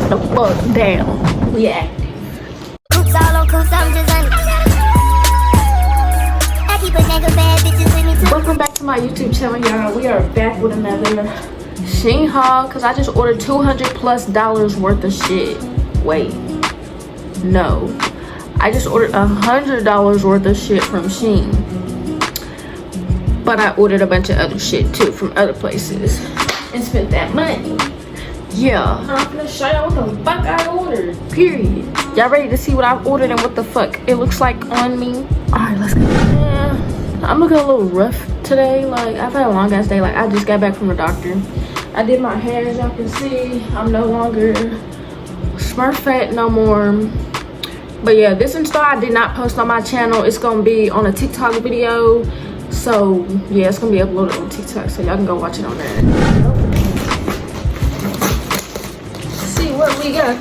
The fuck down. We active. Welcome back to my YouTube channel, y'all. We are back with another Shein haul because I just ordered $200+ worth of shit. Wait, no, I just ordered $100 worth of shit from Shein, but I ordered a bunch of other shit too from other places and spent that money. Yeah, I'm gonna show y'all what the fuck I ordered, period. Y'all ready to see what I ordered and what the fuck it looks like on me? All right, let's go. Yeah, I'm looking a little rough today. Like, I've had a long ass day. Like, I just got back from the doctor. I did my hair, as y'all can see. I'm no longer smurf fat no more. But yeah, this install I did not post on my channel. It's gonna be on a TikTok video. So yeah, it's gonna be uploaded on TikTok, so y'all can go watch it on there. See what we got.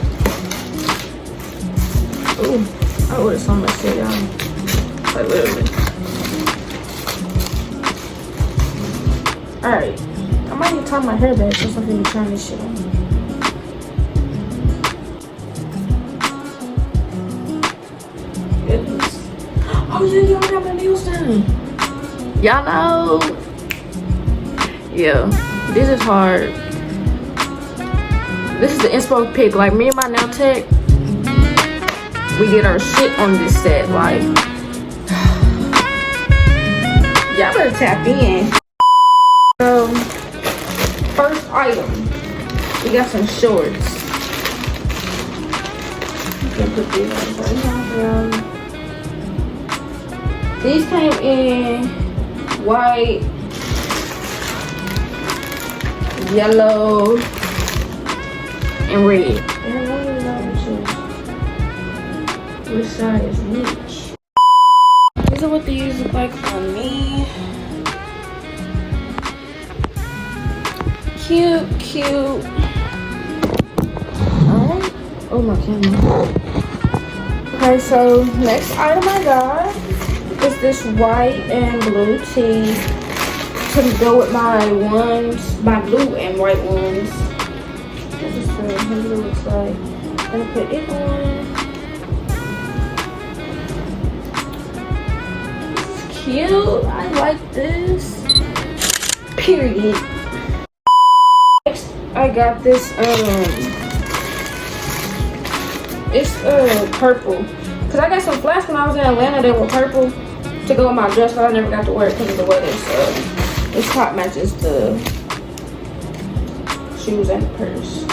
Ooh, I ordered so much shit, y'all. Like, literally. Alright, I might need to tie my hair back since I'm gonna be trying this shit on. Goodness. Oh yeah, y'all got my nails done. Y'all know. Yeah, this is hard. This is the inspo pick. Like, me and my nail tech, we get our shit on this set. Like, y'all better tap in. First item, we got some shorts. You can put these on right now. These came in white, yellow, and red. Which side is which? These are what these look like on me. Cute, cute. Alright. Oh, my camera. Okay, so next item I got is this white and blue tee to go with my ones, my blue and white ones. This is what it looks like. I'm gonna put it on. It's cute. I like this. Period. Next, I got this. It's purple. Cause I got some flats when I was in Atlanta that were purple to go with my dress, but I never got to wear it because of the weather. So this top matches the shoes and the purse.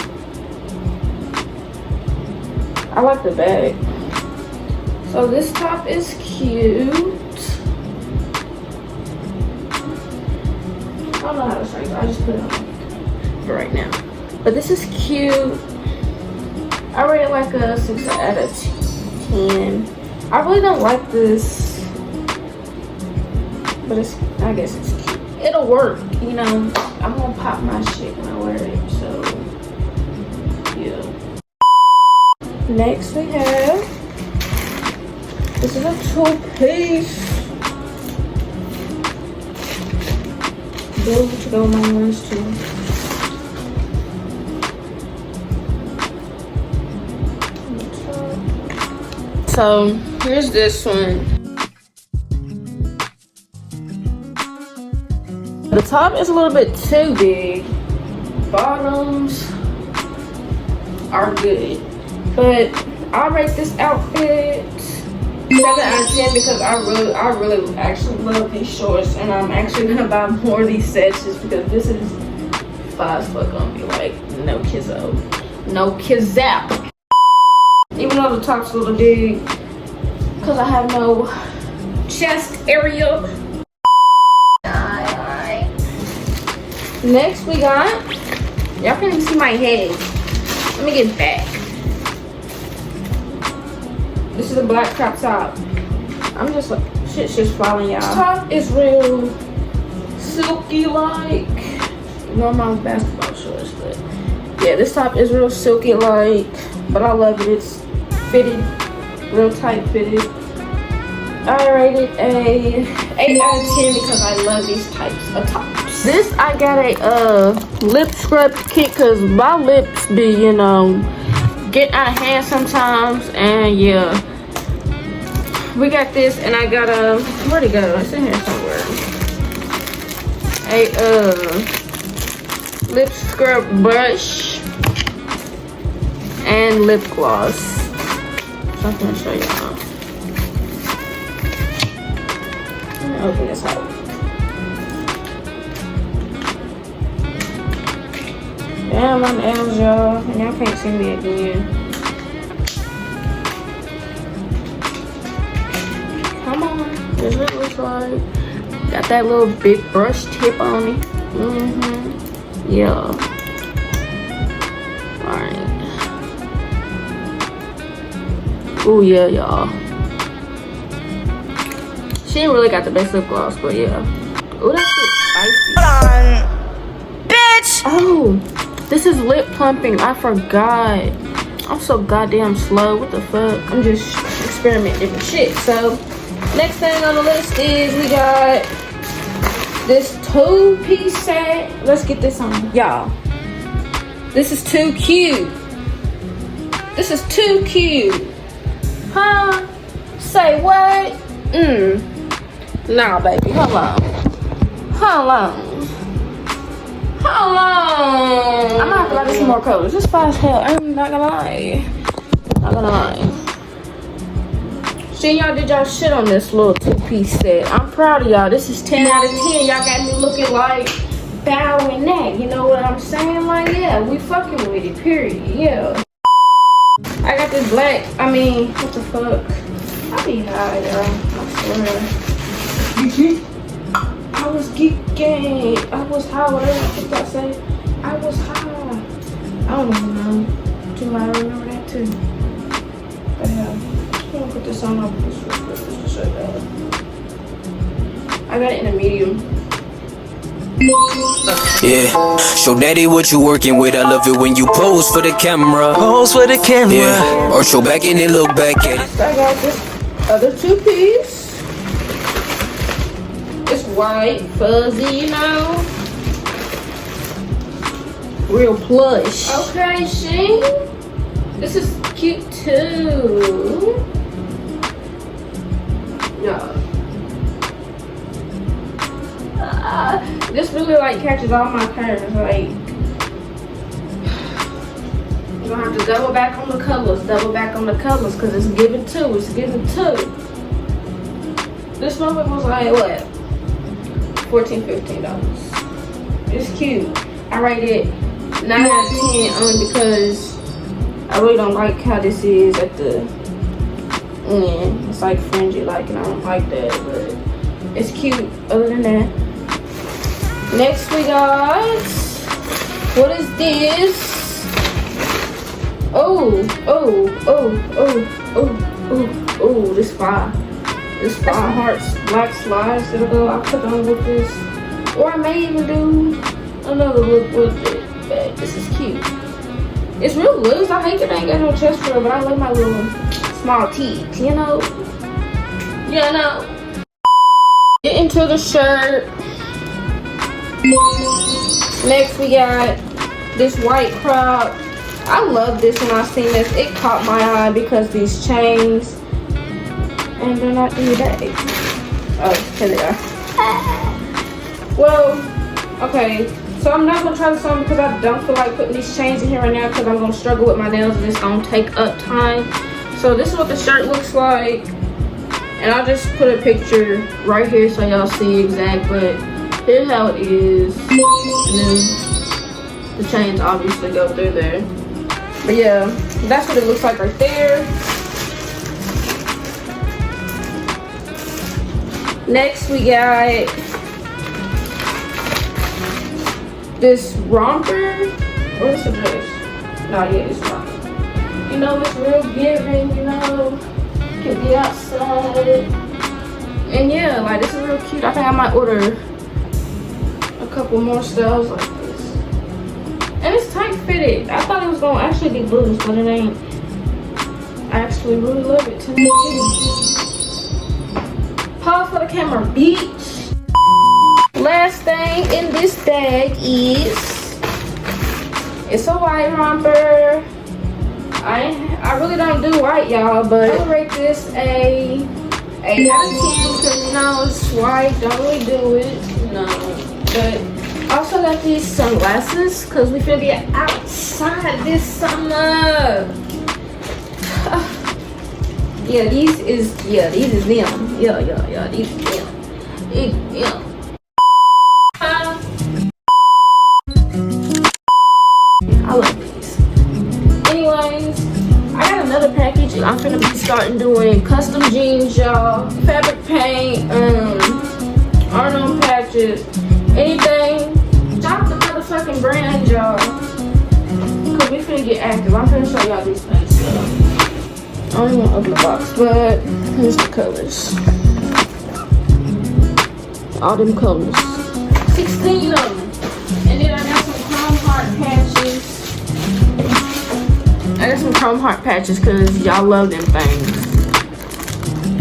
I like the bag. So this top is cute. I don't know how to show you. I just put it on for right now. But this is cute. I rate it like a 6 out of 10. I really don't like this, but it's, I guess it's cute. It'll work, you know. I'm gonna pop my shit when I wear it, so yeah. Next we have, this is a 2-piece. Blue to go with my ones too. So here's this one. The top is a little bit too big. Bottoms are good, but I'll rate this outfit 7 out of 10 because I really actually love these shorts, and I'm actually gonna buy more of these sets just because this is fire as fuck on me. Like, no kizzo, no kizzap. Even though the top's a little big, because I have no chest area. Alright. Next we got, y'all can't even see my head. Let me get back. This is a black crop top. I'm just like, shit's just falling, y'all. This top is real silky like. Normal basketball shorts, but yeah, this top is real silky like, but I love it. It's fitted, real tight fitted. I rated a 8 out of 10 because I love these types of tops. This I got a lip scrub kit because my lips be, you know, get out of hand sometimes. And yeah, we got this, and I got a, where'd it go? It's in here somewhere. A lip scrub brush and lip gloss. So I'm gonna show y'all. Let me open this out. Damn, my nails, y'all, and y'all can't see me again. Come on, this is what it looks like. Got that little big brush tip on it. Yeah. Alright. Oh yeah, y'all. She ain't really got the best lip gloss, but yeah. Oh, that shit's spicy. Bitch! Oh, this is lip plumping. I forgot. I'm so goddamn slow. What the fuck? I'm just experimenting with shit. So, next thing on the list is we got this 2-piece set. Let's get this on, y'all. This is too cute. This is too cute. Huh? Say what? Nah, baby. Hold on. Hold on. Hold on. I'm not gonna buy this more colors. It's fine as hell. I'm not gonna lie. Not gonna lie. See, y'all did y'all shit on this little 2-piece set. I'm proud of y'all. This is 10 out of 10. Y'all got me looking like Bow and that. You know what I'm saying? Like, yeah, we fucking with it, period. Yeah. I got this black, what the fuck? I be high, y'all. I swear. I was geeking. I was high, whatever I think I say. I was high. I don't even know. Do I remember that too? But yeah. I'm gonna put this on. I'll put this real quick just to show y'all. I got it in a medium. Yeah, show daddy what you working with. I love it when you pose for the camera. Pose for the camera. Yeah, or show back and then look back at it. I got this other 2-piece. It's white, fuzzy, you know. Real plush. Okay, Shein. This is cute too. Yeah. This really like catches all my curves. Like, you're gonna have to double back on the colors, because it's giving two. It's giving two. This motherfucker was like what? $14, $15. It's cute. I rate it 9 out of 10 only because I really don't like how this is at the end. It's like fringy, like, and I don't like that, but it's cute. Other than that. Next we got, what is this? Oh, this fire. This fire hearts, black slides that'll go, I'll put on with this. Or I may even do another look with it, but this is cute. It's real loose. I hate that I ain't got no chest for it, but I love my little small teeth, you know? Yeah, no. Get into the shirt. Next we got this white crop. I love this when I seen this. It caught my eye because these chains, and they're not in the bag. Oh, here they are. Well, okay, so I'm not gonna try this on because I don't feel like putting these chains in here right now because I'm gonna struggle with my nails and it's gonna take up time. So this is what the shirt looks like, and I'll just put a picture right here so y'all see exact, but here's how it is, and then the chains obviously go through there. But yeah, that's what it looks like right there. Next we got this romper. What is the dress? No, yeah, it's romper. You know, it's real giving, you know, can be outside. And yeah, like this is real cute. I think I might order a couple more styles like this. And it's tight fitted. I thought it was gonna actually be loose, but it ain't. I actually really love it too. Pause for the camera, bitch. Last thing in this bag is, it's a white romper. I really don't do white, y'all, but I would rate this a 8 out of 10 because, you know, it's white, don't really do it, no. But I also got these sunglasses because we finna be outside this summer. Yeah, these is them. Yeah, these is them. I love these. Anyways, I got another package and I'm gonna be starting doing custom jeans, y'all. Fabric paint, arm patches, anything. Drop the motherfucking brand, y'all. Cause we finna get active. I'm finna show y'all these things. So. I don't even want to open the box, but here's the colors. All them colors. 16 of them. And then I got some chrome heart patches. I got some chrome heart patches because y'all love them things.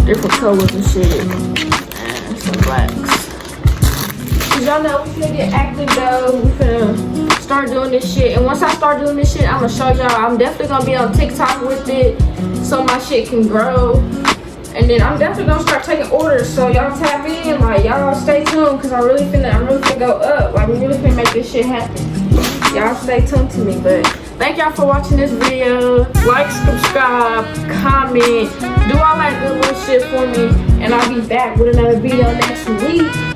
Different colors and shit. And some blacks. Cause y'all know we finna get active though. We finna start doing this shit. And once I start doing this shit, I'm gonna show y'all. I'm definitely gonna be on TikTok with it so my shit can grow. And then I'm definitely gonna start taking orders. So y'all tap in, like y'all stay tuned because I'm really finna go up. Like we really finna make this shit happen. Y'all stay tuned to me. But thank y'all for watching this video. Like, subscribe, comment, do all that good little shit for me. And I'll be back with another video next week.